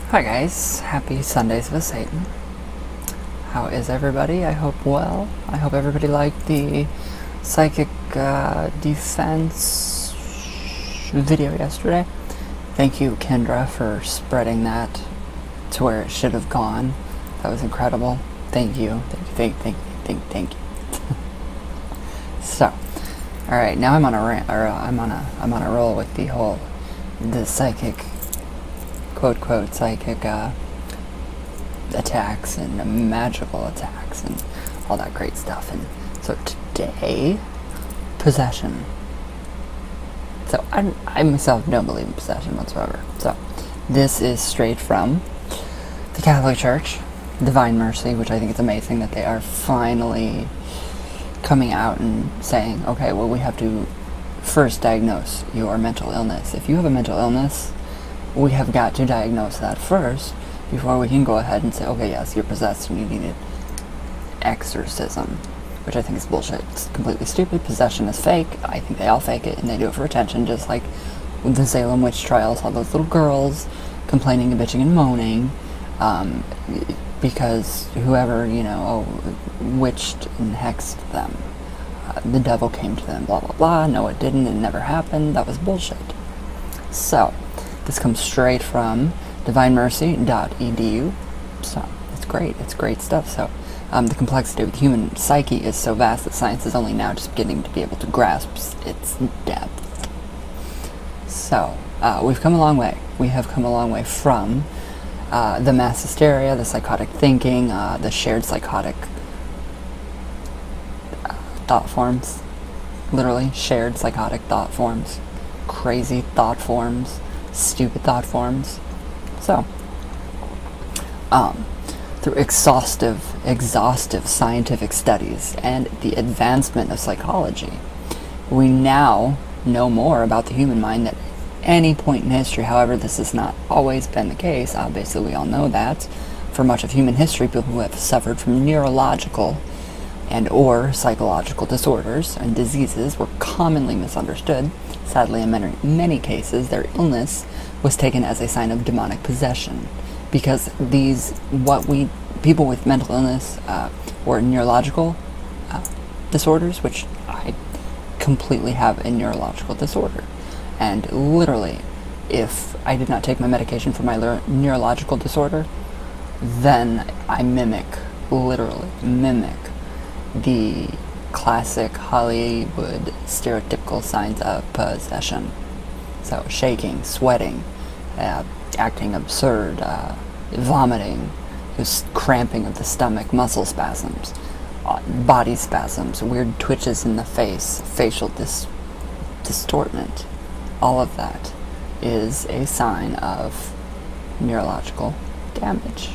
Hi guys, happy Sundays with Satan. How is everybody? I hope well. I hope everybody liked the psychic defense video yesterday. Thank you, Kendra, for spreading that to where it should have gone. That was incredible. Thank you. Thank you. So, all right, now I'm on a rant, or I'm on a roll with the psychic, quote psychic attacks and magical attacks and all that great stuff. And so today, possession. So I myself don't believe in possession whatsoever. So this is straight from the Catholic Church, Divine Mercy, which I think is amazing that they are finally coming out and saying, okay, well, we have to first diagnose your mental illness. If you have a mental illness, we have got to diagnose that first before we can go ahead and say, okay, yes, you're possessed and you need an exorcism, which I think is bullshit. It's completely stupid. Possession is fake. I think they all fake it, and they do it for attention, just like with the Salem witch trials, all those little girls complaining and bitching and moaning because whoever, witched and hexed them. The devil came to them, blah, blah, blah. No, it didn't. It never happened. That was bullshit. So, this comes straight from divinemercy.edu. So, it's great. It's great stuff. So, the complexity of the human psyche is so vast that science is only now just beginning to be able to grasp its depth. So, we've come a long way. We have come a long way from the mass hysteria, the psychotic thinking, the shared psychotic thought forms. Literally, shared psychotic thought forms. Crazy thought forms. Stupid thought forms. So, through exhaustive scientific studies and the advancement of psychology, we now know more about the human mind than any point in history. However, this has not always been the case. Obviously, we all know that. For much of human history, people who have suffered from neurological and or psychological disorders and diseases were commonly misunderstood. Sadly, in many cases, their illness was taken as a sign of demonic possession, because people with mental illness or neurological disorders, which I completely have a neurological disorder. And literally, if I did not take my medication for my neurological disorder, then I literally mimic the classic Hollywood stereotypical signs of possession. So shaking, sweating, acting absurd, vomiting, just cramping of the stomach, muscle spasms, body spasms, weird twitches in the face, facial distortment. All of that is a sign of neurological damage.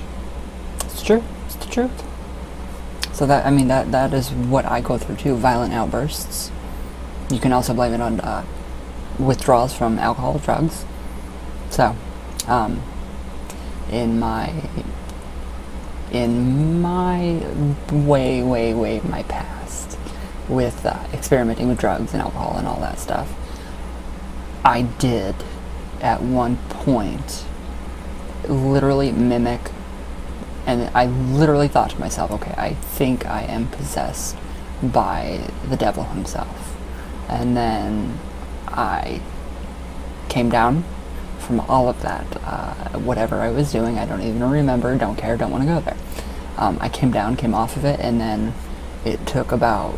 It's true. It's the truth. So that is what I go through too, violent outbursts. You can also blame it on withdrawals from alcohol, drugs. So, in my my past with experimenting with drugs and alcohol and all that stuff, I did at one point literally mimic. And I literally thought to myself, okay, I think I am possessed by the devil himself. And then I came down from all of that, whatever I was doing, I don't even remember, don't care, don't want to go there. I came off of it, and then it takes about,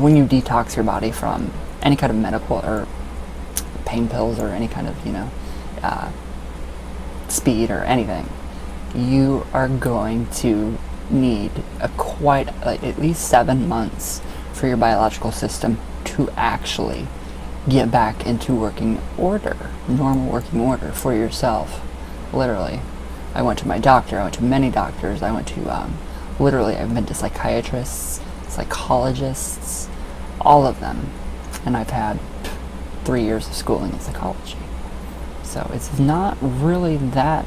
when you detox your body from any kind of medical or pain pills or any kind of, speed or anything, you are going to need at least 7 months for your biological system to actually get back into normal working order for yourself. Literally, I went to my doctor, I went to many doctors, I went to I've been to psychiatrists, psychologists, all of them, and I've had 3 years of schooling in psychology. So it's not really that.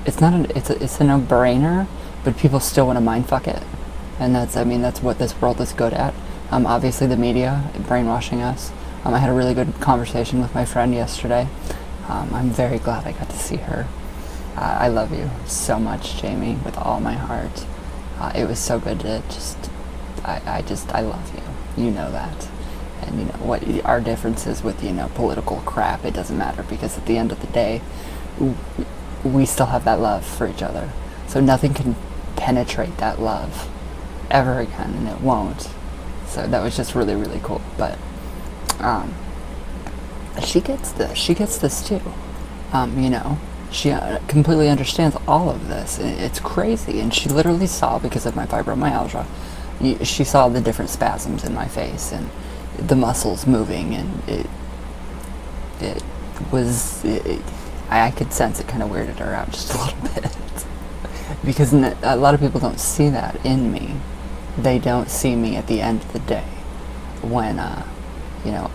It's a no-brainer, but people still want to mindfuck it, and that's what this world is good at. Obviously, the media brainwashing us. I had a really good conversation with my friend yesterday, I'm very glad I got to see her. I love you so much, Jamie, with all my heart. It was so good to I love you. You know that. And you know what our differences with, political crap, it doesn't matter, because at the end of the day, we still have that love for each other. So nothing can penetrate that love ever again, and it won't. So that was just really, really cool. But she gets this. She gets this too. She completely understands all of this. It's crazy. And she literally saw, because of my fibromyalgia, she saw the different spasms in my face and the muscles moving, and I could sense it kind of weirded her out just a little bit. Because a lot of people don't see that in me. They don't see me at the end of the day when,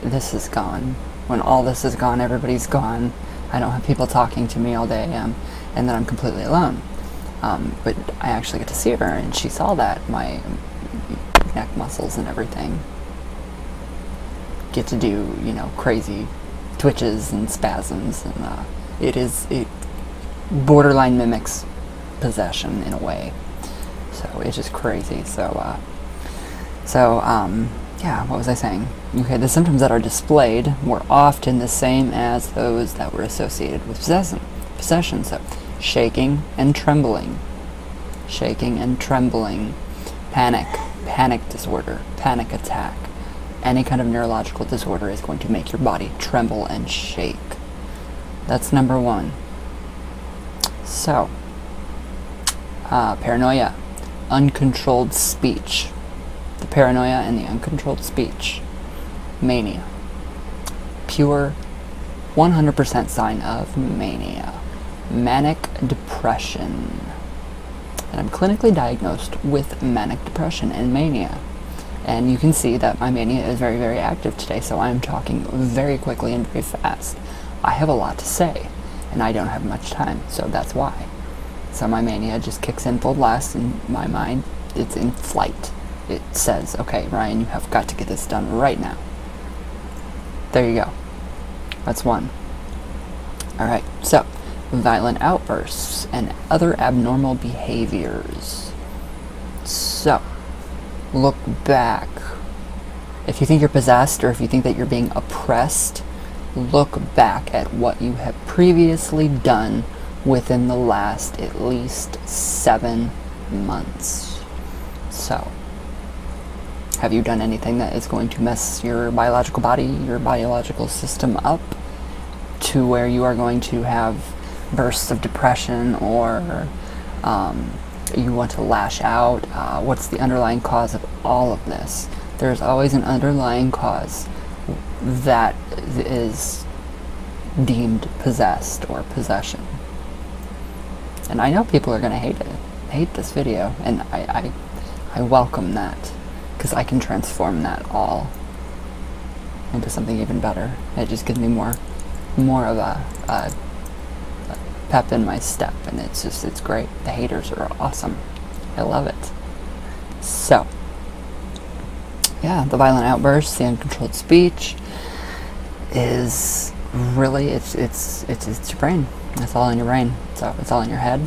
this is gone. When all this is gone, everybody's gone. I don't have people talking to me all day, and then I'm completely alone. But I actually get to see her, and she saw that, my neck muscles and everything get to do, crazy twitches and spasms, and it borderline mimics possession in a way. So it's just crazy. Yeah, what was I saying? Okay, the symptoms that are displayed were often the same as those that were associated with possession. So shaking and trembling, panic disorder, panic attack. Any kind of neurological disorder is going to make your body tremble and shake. That's number one. So, paranoia, uncontrolled speech. The paranoia and the uncontrolled speech. Mania. Pure 100% sign of mania. Manic depression. And I'm clinically diagnosed with manic depression and mania. And you can see that my mania is very, very active today, so I'm talking very quickly and very fast. I have a lot to say, and I don't have much time, so that's why. So my mania just kicks in full blast in my mind. It's in flight. It says, okay, Ryan, you have got to get this done right now. There you go. That's one. Alright, so violent outbursts and other abnormal behaviors. So, look back. If you think you're possessed, or if you think that you're being oppressed, look back at what you have previously done within the last at least 7 months. So, have you done anything that is going to mess your biological body, your biological system up, to where you are going to have bursts of depression, or you want to lash out? What's the underlying cause of all of this? There's always an underlying cause that is deemed possessed or possession. And I know people are going to hate this video, and I welcome that, because I can transform that all into something even better. It just gives me more of a pep in my step, and it's great. The haters are awesome. I love it. So, yeah, the violent outbursts, the uncontrolled speech is really, it's your brain. It's all in your brain. So it's all in your head.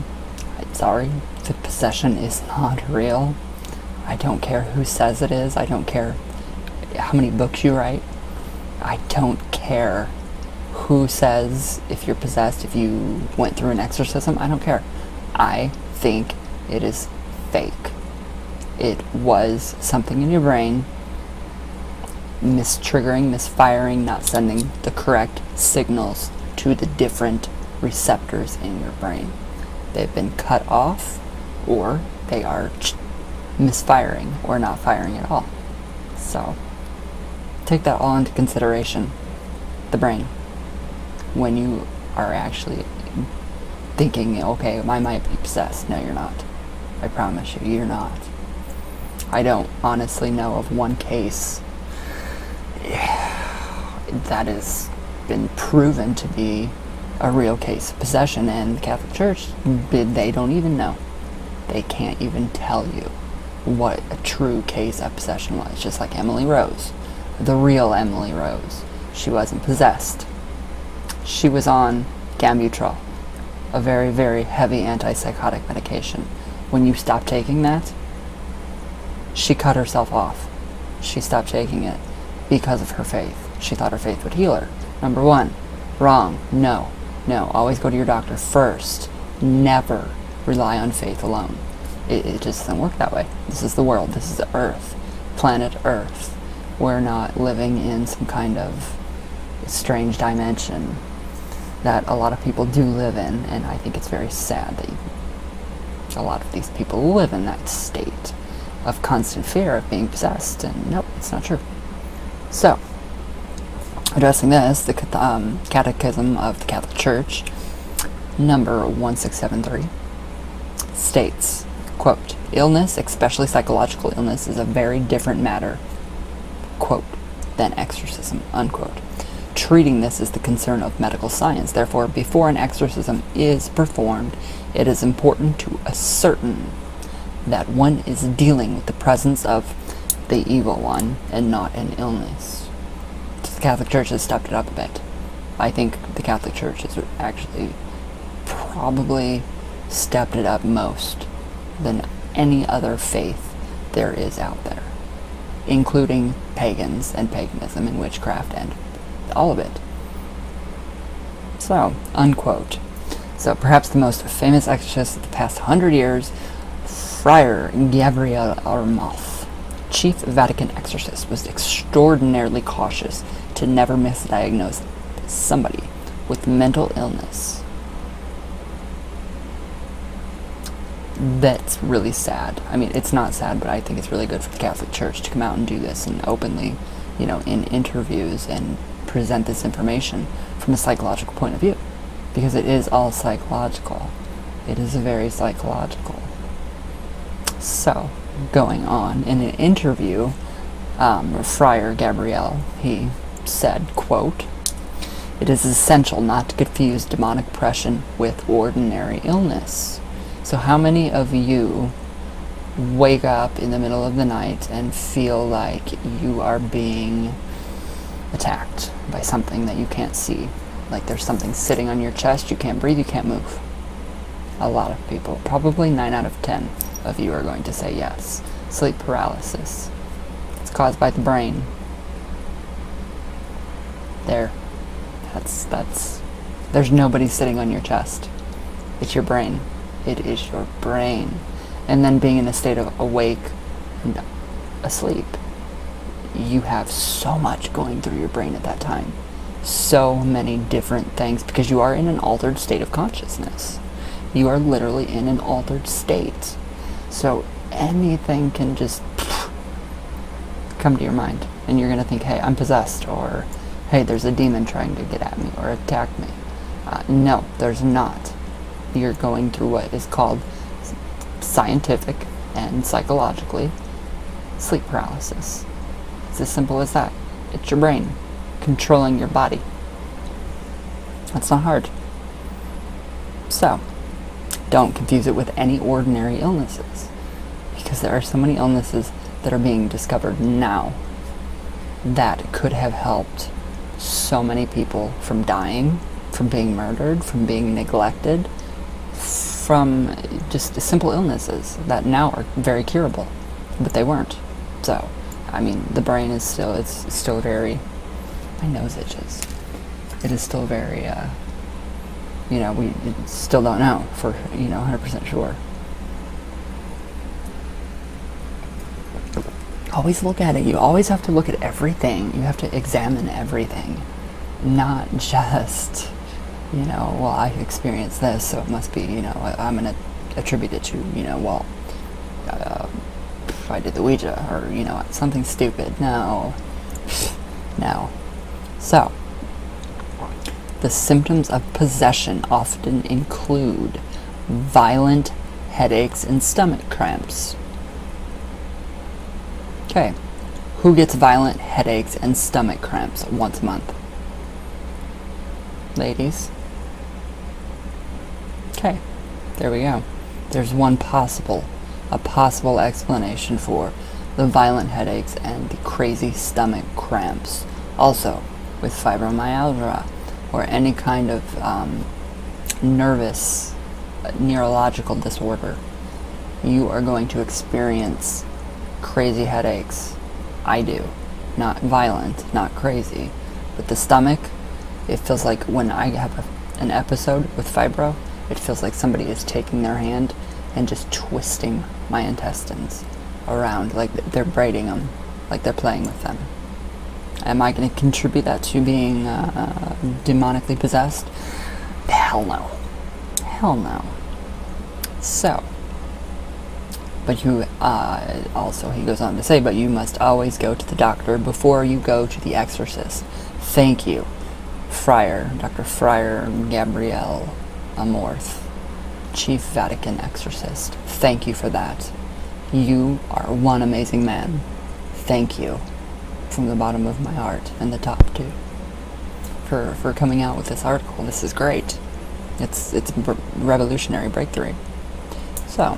I'm sorry, the possession is not real. I don't care who says it is. I don't care how many books you write. I don't care who says if you're possessed, if you went through an exorcism. I don't care. I think it is fake. It was something in your brain mistriggering, misfiring, not sending the correct signals to the different receptors in your brain. They've been cut off, or they are misfiring or not firing at all. So take that all into consideration. The brain, when you are actually thinking, okay, I might be possessed. No, you're not. I promise you, you're not. I don't honestly know of one case that has been proven to be a real case of possession, and the Catholic Church, they don't even know. They can't even tell you what a true case of possession was. Just like Emily Rose, the real Emily Rose. She wasn't possessed. She was on Gambutrol, a very, very heavy antipsychotic medication. When you stop taking that, she cut herself off. She stopped taking it because of her faith. She thought her faith would heal her. Number one, wrong. No. Always go to your doctor first. Never rely on faith alone. It just doesn't work that way. This is the world. This is Earth. Planet Earth. We're not living in some kind of strange dimension that a lot of people do live in, and I think it's very sad that a lot of these people live in that state of constant fear of being possessed, and nope, it's not true. So, addressing this, the Catechism of the Catholic Church, number 1673, states, quote, illness, especially psychological illness, is a very different matter, quote, than exorcism, unquote. Treating this is the concern of medical science. Therefore, before an exorcism is performed, it is important to ascertain that one is dealing with the presence of the evil one and not an illness. The Catholic Church has stepped it up a bit. I think the Catholic Church has actually probably stepped it up most than any other faith there is out there, including pagans and paganism and witchcraft and all of it. So, unquote. So, perhaps the most famous exorcist of the past 100 years, Friar Gabriel Armath, chief Vatican exorcist, was extraordinarily cautious to never misdiagnose somebody with mental illness. That's really sad. I mean, it's not sad, but I think it's really good for the Catholic Church to come out and do this and openly, in interviews and present this information from a psychological point of view, because it is all psychological. It is very psychological. So, going on, in an interview, Friar Gabriel, he said, quote, it is essential not to confuse demonic oppression with ordinary illness. So how many of you wake up in the middle of the night and feel like you are being attacked by something that you can't see? Like there's something sitting on your chest, you can't breathe, you can't move. A lot of people, probably 9 out of 10 of you are going to say yes. Sleep paralysis. It's caused by the brain. There's nobody sitting on your chest. It's your brain. It is your brain. And then being in a state of awake and asleep, you have so much going through your brain at that time. So many different things, because you are in an altered state of consciousness. You are literally in an altered state. So anything can just come to your mind, and you're going to think, hey, I'm possessed, or hey, there's a demon trying to get at me or attack me. No, there's not. You're going through what is called scientific and psychologically sleep paralysis. It's as simple as that. It's your brain controlling your body. That's not hard. So, don't confuse it with any ordinary illnesses, because there are so many illnesses that are being discovered now that could have helped so many people from dying, from being murdered, from being neglected, from just simple illnesses that now are very curable, but they weren't. So, I mean, the brain is still very, my nose itches. It is still very, we still don't know for, 100% sure. Always look at it. You always have to look at everything. You have to examine everything. Not just, well, I experienced this, so it must be, I'm going to attribute it to, I did the Ouija, or, something stupid. No. So, the symptoms of possession often include violent headaches and stomach cramps. Okay, who gets violent headaches and stomach cramps once a month? Ladies? Okay, there we go. There's a possible explanation for the violent headaches and the crazy stomach cramps. Also, with fibromyalgia, or any kind of nervous, neurological disorder, you are going to experience crazy headaches. I do. Not violent, not crazy. But the stomach, it feels like when I have an episode with fibro, it feels like somebody is taking their hand and just twisting my intestines around, like they're braiding them, like they're playing with them. Am I going to contribute that to being demonically possessed? Hell no. Hell no. So, but you, also he goes on to say, but you must always go to the doctor before you go to the exorcist. Thank you, Dr. Friar Gabriel Amorth, Chief Vatican Exorcist. Thank you for that. You are one amazing man. Thank you from the bottom of my heart and the top too for coming out with this article. This is great. It's a revolutionary breakthrough. So,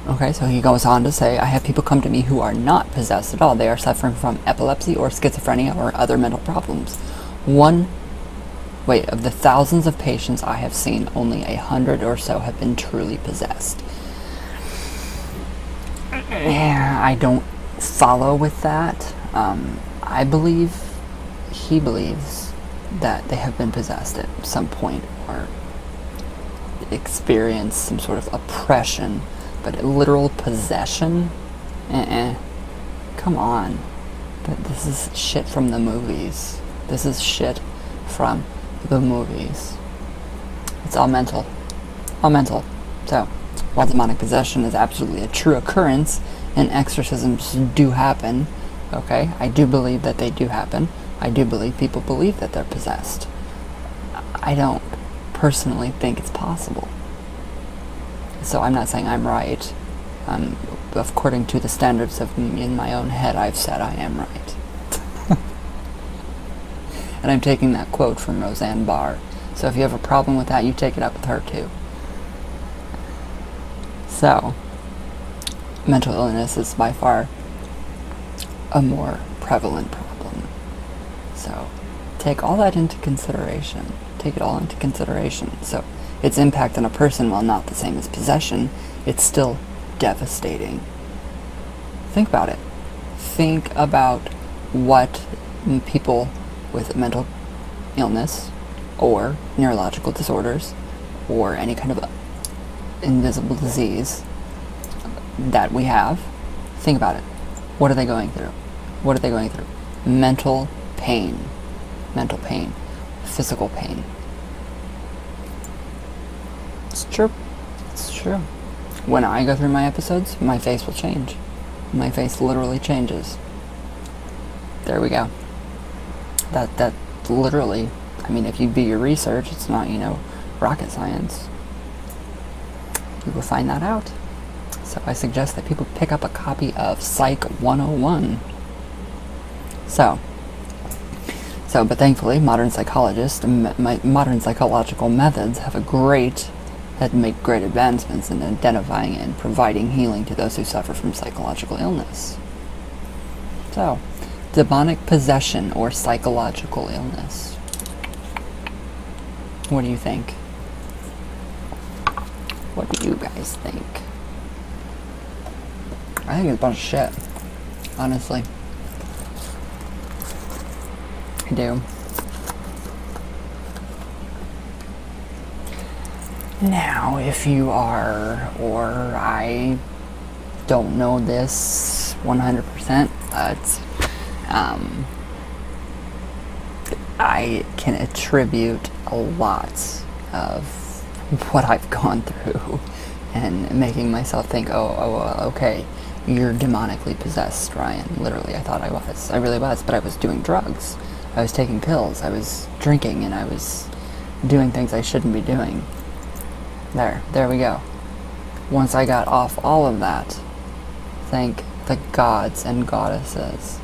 okay, so he goes on to say, I have people come to me who are not possessed at all. They are suffering from epilepsy or schizophrenia or other mental problems. Of the thousands of patients I have seen, only 100 or so have been truly possessed. I don't follow with that. He believes that they have been possessed at some point or experienced some sort of oppression, but literal possession? Come on. This is shit from the movies. This is shit from the movies. It's all mental. All mental. So, while demonic possession is absolutely a true occurrence, and exorcisms do happen, okay, I do believe that they do happen. I do believe people believe that they're possessed. I don't personally think it's possible. So I'm not saying I'm right. According to the standards of in my own head, I've said I am right. And I'm taking that quote from Roseanne Barr. So if you have a problem with that, you take it up with her too. So, mental illness is by far a more prevalent problem. So, take all that into consideration. Take it all into consideration. So, its impact on a person, while not the same as possession, it's still devastating. Think about it. Think about what people with mental illness or neurological disorders or any kind of invisible disease that we have, think about it. What are they going through? What are they going through? Mental pain, physical pain. It's true. It's true. When I go through my episodes, my face will change. My face literally changes. There we go. That literally, I mean, if you do your research, it's not, rocket science. You will find that out. So I suggest that people pick up a copy of Psych 101. But thankfully, modern psychologists, modern psychological methods have made great advancements in identifying and providing healing to those who suffer from psychological illness. So, demonic possession or psychological illness. What do you think? What do you guys think? I think it's a bunch of shit. Honestly. I do. Now, if you are, or I don't know this 100%, but I can attribute a lot of what I've gone through and making myself think, okay, you're demonically possessed, Ryan. Literally, I thought I was. I really was, but I was doing drugs. I was taking pills. I was drinking, and I was doing things I shouldn't be doing. There we go. Once I got off all of that, thank the gods and goddesses,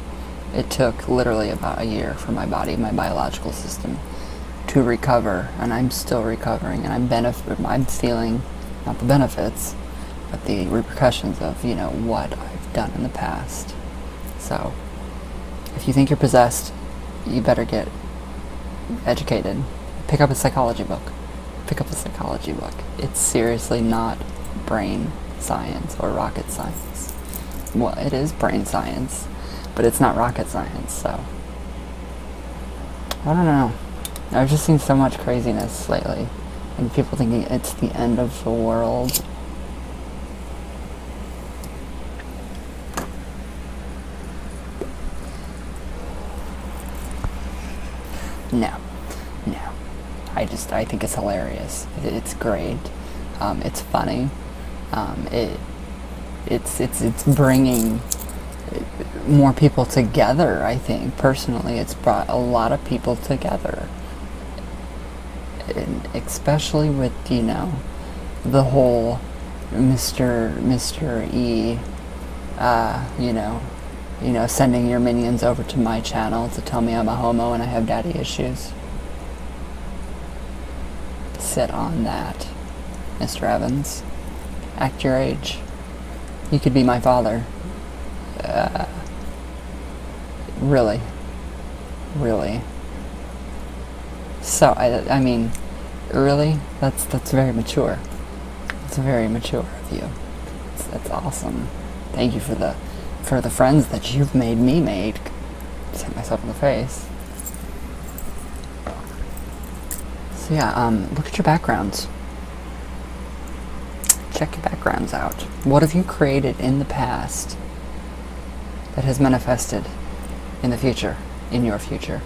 it took literally about a year for my body, my biological system, to recover, and I'm still recovering, and I'm feeling, not the benefits, but the repercussions of, what I've done in the past. So, if you think you're possessed, you better get educated. Pick up a psychology book. Pick up a psychology book. It's seriously not brain science or rocket science. Well, it is brain science, but it's not rocket science, so. I don't know. I've just seen so much craziness lately, and people thinking it's the end of the world. No. I think it's hilarious. It's great. It's funny. It's bringing more people together, I think. Personally, it's brought a lot of people together. And especially with, the whole Mr. E, sending your minions over to my channel to tell me I'm a homo and I have daddy issues. Sit on that, Mr. Evans. Act your age. You could be my father. Really. So, I mean, really? That's very mature. It's very mature of you. That's awesome. Thank you for the friends that you've made me made. Just hit myself in the face. So yeah, look at your backgrounds. Check your backgrounds out. What have you created in the past that has manifested in the future, in your future?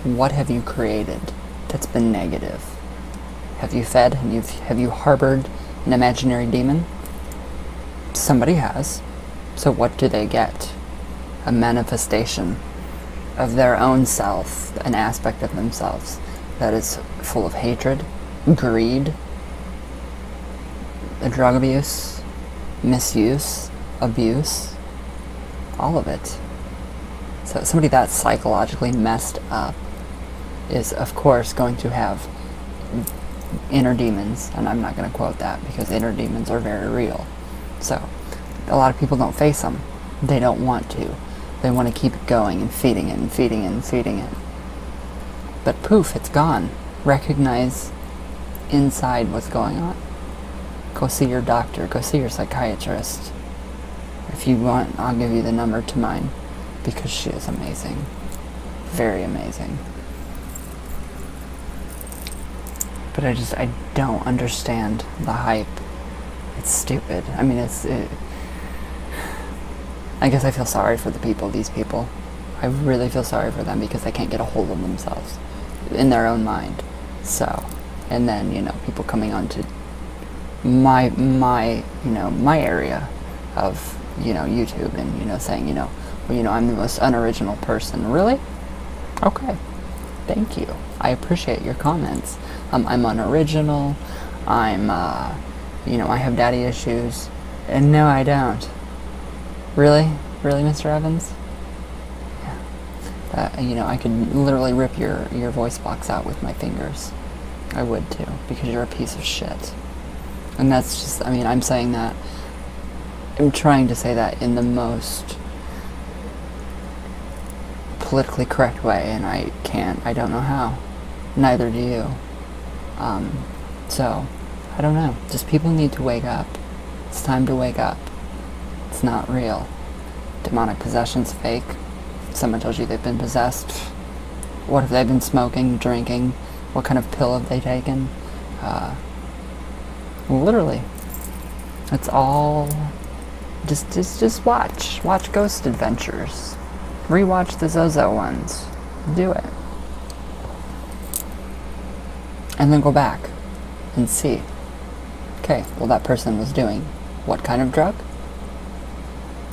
What have you created that's been negative? Have you fed and have you harbored an imaginary demon? Somebody has. So what do they get? A manifestation of their own self, an aspect of themselves that is full of hatred, greed, drug abuse, misuse, abuse, all of it. So somebody that's psychologically messed up is, of course, going to have inner demons, and I'm not going to quote that because inner demons are very real. So a lot of people don't face them. They don't want to. They want to keep it going and feeding it and feeding it and feeding it. But poof, it's gone. Recognize inside what's going on. Go see your doctor. Go see your psychiatrist. If you want, I'll give you the number to mine, because she is amazing. Very amazing. But I don't understand the hype. It's stupid. I mean, I guess I feel sorry for these people. I really feel sorry for them because they can't get a hold of themselves in their own mind. So, and then, people coming onto my area of, YouTube and, saying, I'm the most unoriginal person. Really? Okay. Thank you. I appreciate your comments. I'm unoriginal. I have daddy issues. And no, I don't. Really? Really, Mr. Evans? Yeah. I could literally rip your voice box out with my fingers. I would too, because you're a piece of shit. And that's just, I'm saying that, I'm trying to say that in the most politically correct way, and I don't know how. Neither do you. So, I don't know. Just people need to wake up. It's time to wake up. It's not real. Demonic possession's fake. Someone tells you they've been possessed. What have they been smoking, drinking? What kind of pill have they taken? Literally. It's all... Just watch. Watch Ghost Adventures. Rewatch the Zozo ones. Do it. And then go back and see. Okay, well, that person was doing what kind of drug?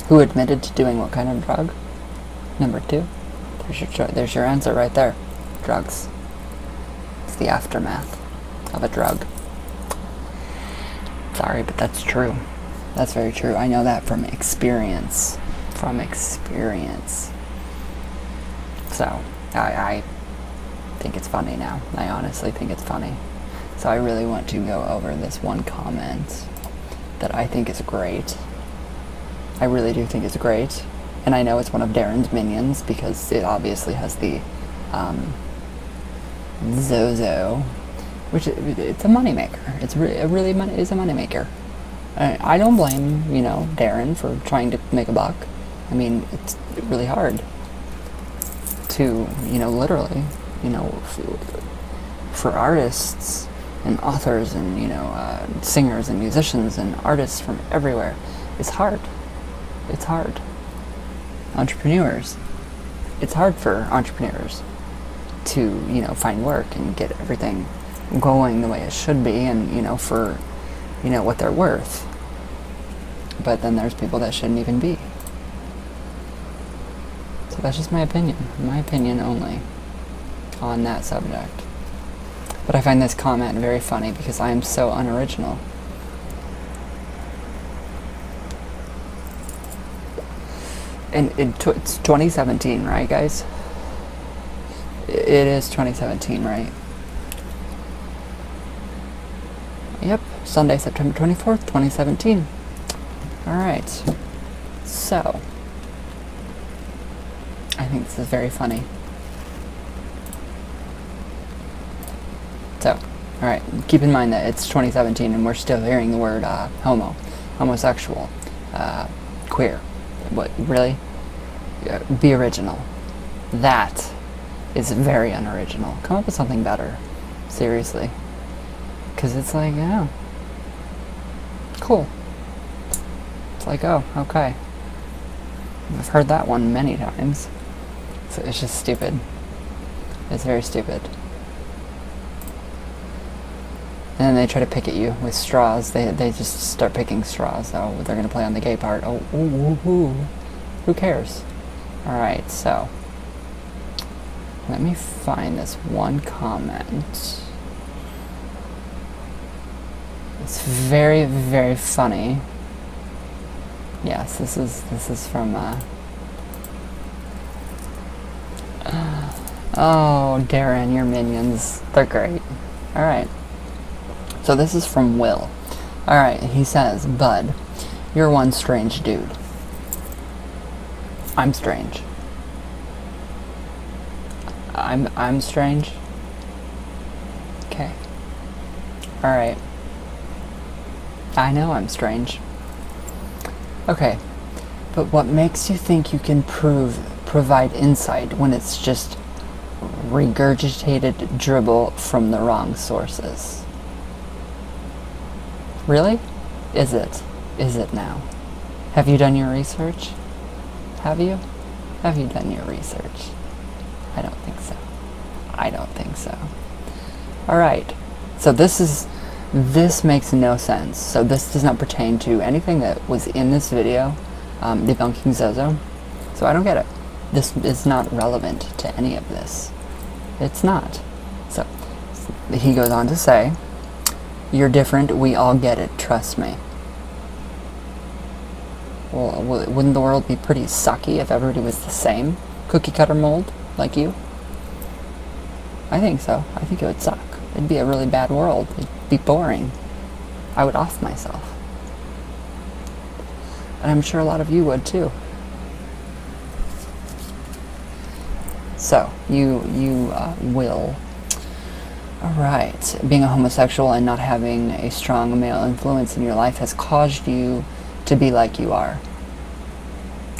Who admitted to doing what kind of drug? Number 2. There's your answer right there. Drugs. It's the aftermath of a drug. Sorry, but that's true. That's very true. I know that from experience. So, I think it's funny now. I honestly think it's funny. So I really want to go over this one comment that I think is great. I really do think it's great. And I know it's one of Darren's minions because it obviously has the Zozo, which it's a moneymaker. It really is a moneymaker. I don't blame, Darren for trying to make a buck. I mean, it's really hard to, literally, for artists and authors and, singers and musicians and artists from everywhere. It's hard. It's hard. Entrepreneurs. It's hard for entrepreneurs to, find work and get everything going the way it should be and, for, what they're worth. But then there's people that shouldn't even be. So that's just my opinion. My opinion only on that subject. But I find this comment very funny because I am so unoriginal. And it's 2017, right, guys? It is 2017, right? Yep, Sunday, September 24th, 2017. Alright. So, I think this is very funny. So, alright, keep in mind that it's 2017 and we're still hearing the word homosexual, queer. What, really? Be original. That is very unoriginal. Come up with something better. Seriously. Because it's like, yeah. Cool. It's like, oh, okay. I've heard that one many times. So it's just stupid. It's very stupid. And then they try to pick at you with straws. They just start picking straws. Oh, they're going to play on the gay part. Oh, ooh. Who cares? Alright, so. Let me find this one comment. It's very, very funny. Yes, this is from, oh, Darren, your minions. They're great. Alright. So this is from Will. Alright, he says, Bud, you're one strange dude. I'm strange. I'm strange? Okay. Alright. I know I'm strange. Okay. But what makes you think you can provide insight when it's just regurgitated dribble from the wrong sources? Really? Is it? Is it now? Have you done your research? Have you? Have you done your research? I don't think so. I don't think so. Alright. So this makes no sense. So this does not pertain to anything that was in this video, debunking Zozo. So I don't get it. This is not relevant to any of this. It's not. So he goes on to say, you're different, we all get it, trust me. Well, wouldn't the world be pretty sucky if everybody was the same cookie cutter mold like you? I think so. I think it would suck. It'd be a really bad world. It'd be boring. I would off myself. And I'm sure a lot of you would too. So, you will. Alright. Being a homosexual and not having a strong male influence in your life has caused you to be like you are.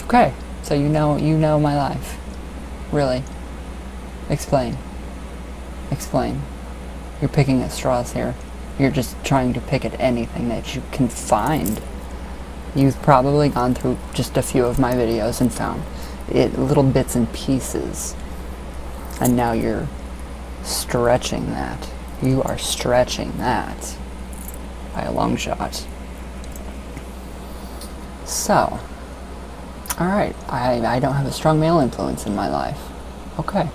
Okay. So you know my life. Really. Explain. Explain. You're picking at straws here. You're just trying to pick at anything that you can find. You've probably gone through just a few of my videos and found it little bits and pieces. And now you're stretching that. You are stretching that by a long shot. So, alright, I don't have a strong male influence in my life. Okay.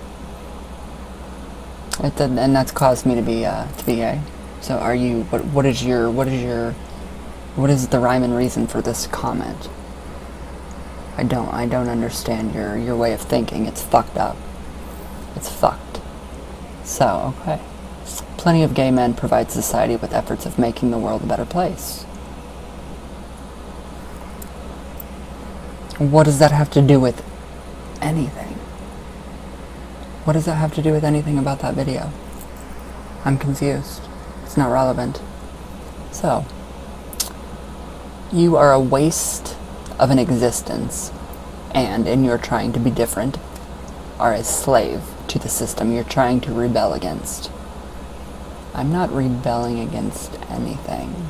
And that's caused me to be gay. So are you, what is the rhyme and reason for this comment? I don't understand your way of thinking. It's fucked up. It's fucked. So, okay. Plenty of gay men provide society with efforts of making the world a better place. What does that have to do with anything? What does that have to do with anything about that video? I'm confused. It's not relevant. So, you are a waste of an existence, and in your trying to be different, are a slave to the system you're trying to rebel against. I'm not rebelling against anything.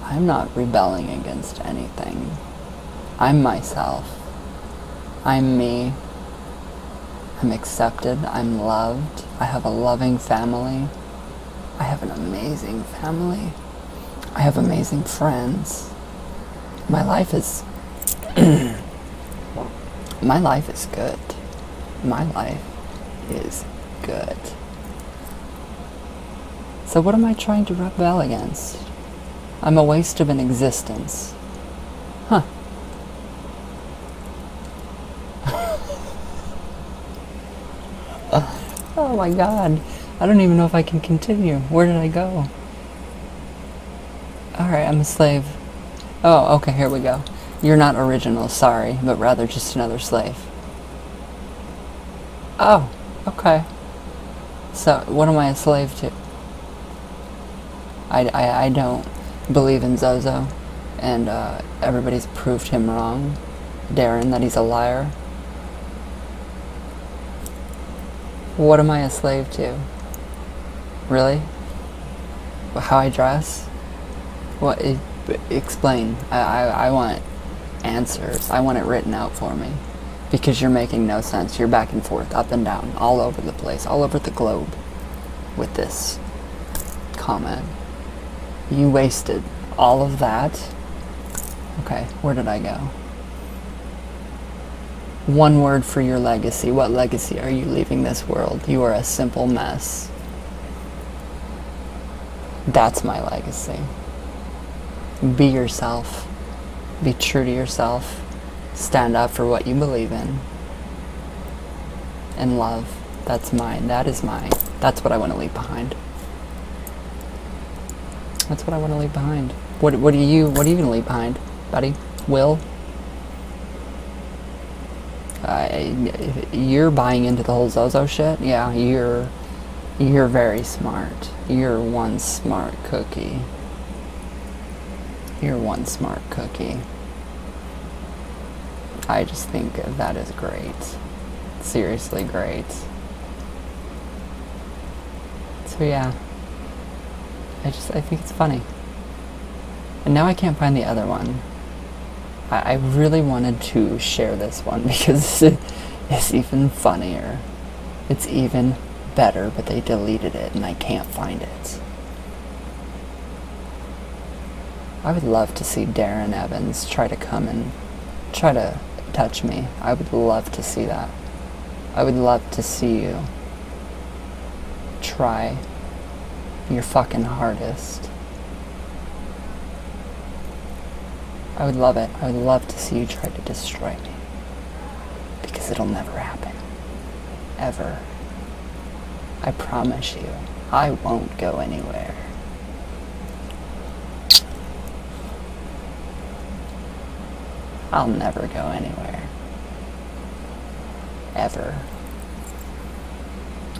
I'm not rebelling against anything. I'm myself. I'm me. I'm accepted. I'm loved. I have a loving family. I have an amazing family. I have amazing friends. My life is my life is good. My life is good. So what am I trying to rebel against? I'm a waste of an existence. Huh. Oh my god. I don't even know if I can continue. Where did I go? Alright, I'm a slave. Oh, okay, here we go. You're not original, sorry, but rather just another slave. Oh, okay. So, what am I a slave to? I don't believe in Zozo, and everybody's proved him wrong. Darren, that he's a liar. What am I a slave to? Really? How I dress? What? Explain. I want answers. I want it written out for me. Because you're making no sense. You're back and forth, up and down, all over the place, all over the globe with this comment. You wasted all of that. Okay, where did I go? One word for your legacy. What legacy are you leaving this world? You are a simple mess. That's my legacy. Be yourself. Be true to yourself. Stand up for what you believe in. And love. That's mine. That is mine. That's what I want to leave behind. That's what I want to leave behind. What are you going to leave behind, buddy? Will? You're buying into the whole Zozo shit? Yeah, you're very smart. You're one smart cookie. You're one smart cookie. I just think that is great. Seriously great. So yeah. I think it's funny. And now I can't find the other one. I really wanted to share this one because it's even funnier. It's even better, but they deleted it and I can't find it. I would love to see Darren Evans try to come and try to touch me. I would love to see that. I would love to see you try your fucking hardest. I would love it. I would love to see you try to destroy me. Because it'll never happen. Ever. I promise you. I won't go anywhere. I'll never go anywhere. Ever.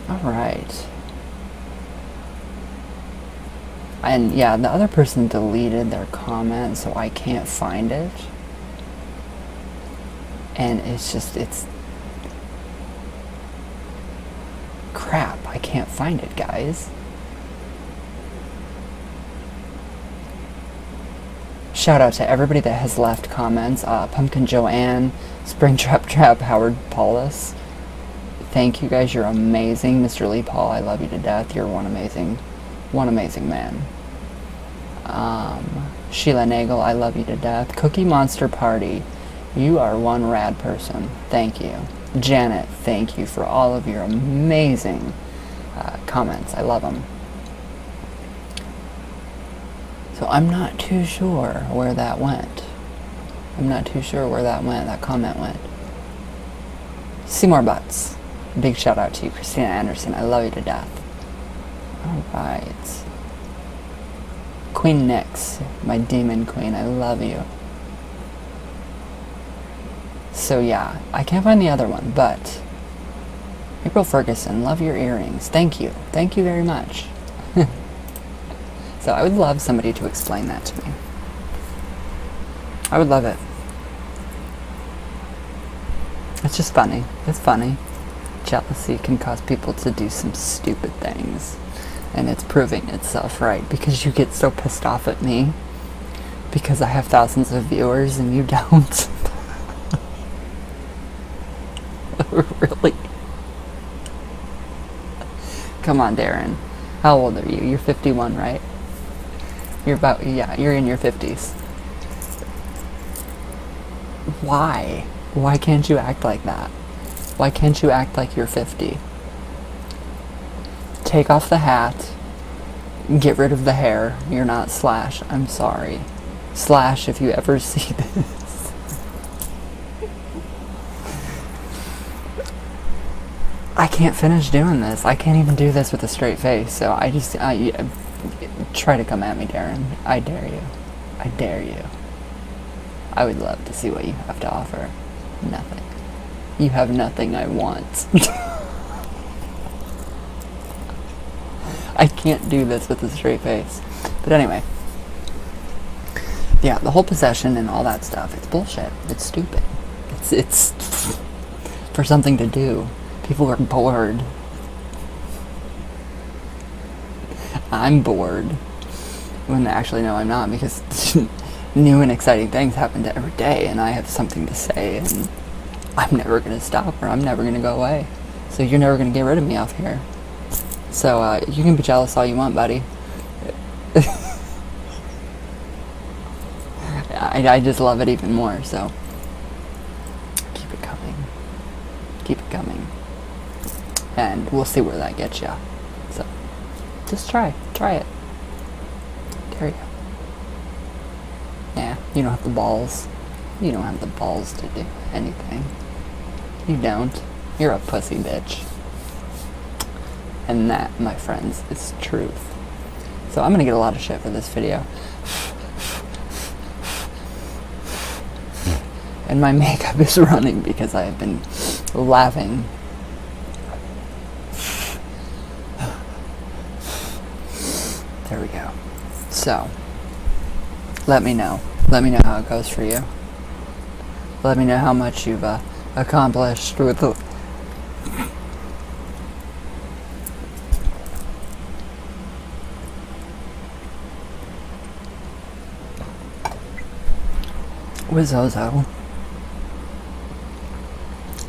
Alright. And yeah, the other person deleted their comment, so I can't find it. And it's crap, I can't find it, guys. Shout out to everybody that has left comments. Pumpkin Joanne, Springtrap Trap, Howard Paulus. Thank you guys, you're amazing. Mr. Lee Paul, I love you to death. You're one amazing man. Sheila Nagel, I love you to death. Cookie Monster Party, you are one rad person. Thank you. Janet, thank you for all of your amazing comments. I love them. So I'm not too sure where that went. That comment went. Seymour Butts, big shout out to you. Christina Anderson, I love you to death. Alright. Queen Nyx, my demon queen, I love you. So yeah, I can't find the other one, but April Ferguson, love your earrings. Thank you. Thank you very much. So I would love somebody to explain that to me. I would love it. It's just funny. It's funny. Jealousy can cause people to do some stupid things. And it's proving itself right, because you get so pissed off at me because I have thousands of viewers and you don't. Really? Come on, Darren. How old are you? You're 51, right? You're about, yeah, you're in your 50s. Why? Why can't you act like that? Why can't you act like you're 50? Take off the hat. Get rid of the hair. You're not Slash. I'm sorry. Slash, if you ever see this. I can't finish doing this. I can't even do this with a straight face. So I try to come at me, Darren. I dare you. I dare you. I would love to see what you have to offer. Nothing. You have nothing I want. I can't do this with a straight face. But anyway. Yeah, the whole possession and all that stuff, it's bullshit. It's stupid. It's for something to do. People are bored. I'm bored. When actually, no, I'm not, because new and exciting things happen every day, and I have something to say, and I'm never going to stop, or I'm never going to go away. So you're never going to get rid of me off here. So you can be jealous all you want, buddy. I just love it even more, so keep it coming. Keep it coming. And we'll see where that gets you. So just try it. Dare you. Yeah, you don't have the balls. You don't have the balls to do anything. You don't. You're a pussy bitch. And that, my friends, is truth. So I'm gonna get a lot of shit for this video. And my makeup is running because I have been laughing. There we go. So, let me know. Let me know how it goes for you. Let me know how much you've accomplished with the... with Zozo.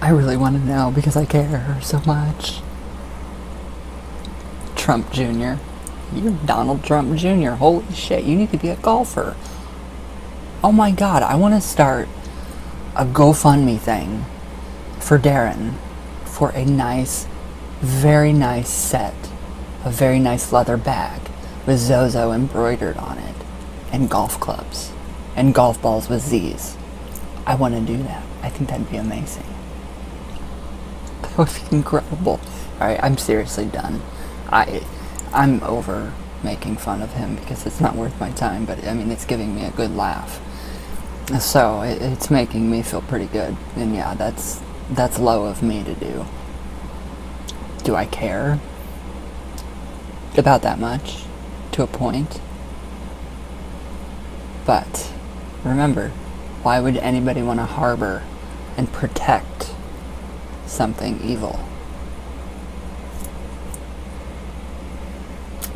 I really want to know because I care so much. Trump Jr. You're Donald Trump Jr. Holy shit, you need to be a golfer. Oh my god, I want to start a GoFundMe thing for Darren for a nice, very nice set, a very nice leather bag with Zozo embroidered on it, and golf clubs, and golf balls with Z's. I want to do that. I think that'd be amazing. That would be incredible. Alright, I'm seriously done. I'm over making fun of him because it's not worth my time, but I mean, it's giving me a good laugh. So it's making me feel pretty good. And yeah, that's low of me to do. Do I care about that much? To a point. But remember, why would anybody want to harbor and protect something evil?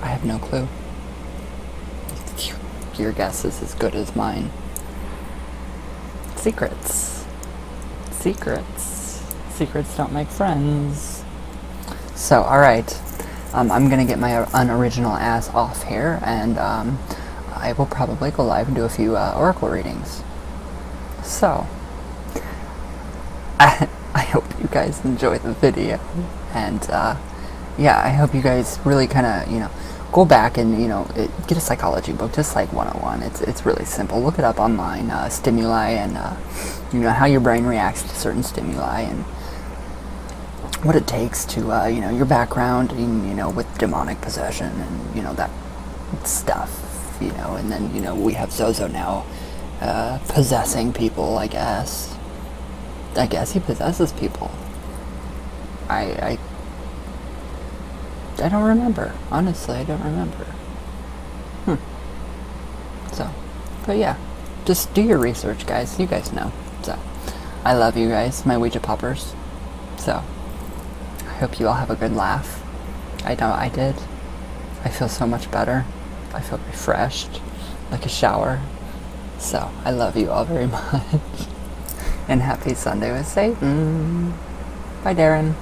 I have no clue. Your guess is as good as mine. Secrets. Secrets. Secrets don't make friends. So, alright. I'm gonna get my unoriginal ass off here, and I will probably go live and do a few oracle readings. So, I hope you guys enjoy the video, and yeah, I hope you guys really kind of, go back and, get a psychology book, just like 101. It's really simple. Look it up online, stimuli, and, how your brain reacts to certain stimuli, and what it takes to, your background, with demonic possession, and, that stuff, and then, we have Zozo now, possessing people, I guess. I guess he possesses people. I don't remember. Honestly, I don't remember. So, but yeah, just do your research, guys. You guys know. So, I love you guys, my Ouija poppers. So, I hope you all have a good laugh. I know I did. I feel so much better. I feel refreshed, like a shower. So, I love you all very much. And happy Sunday with Satan. Bye, Darren.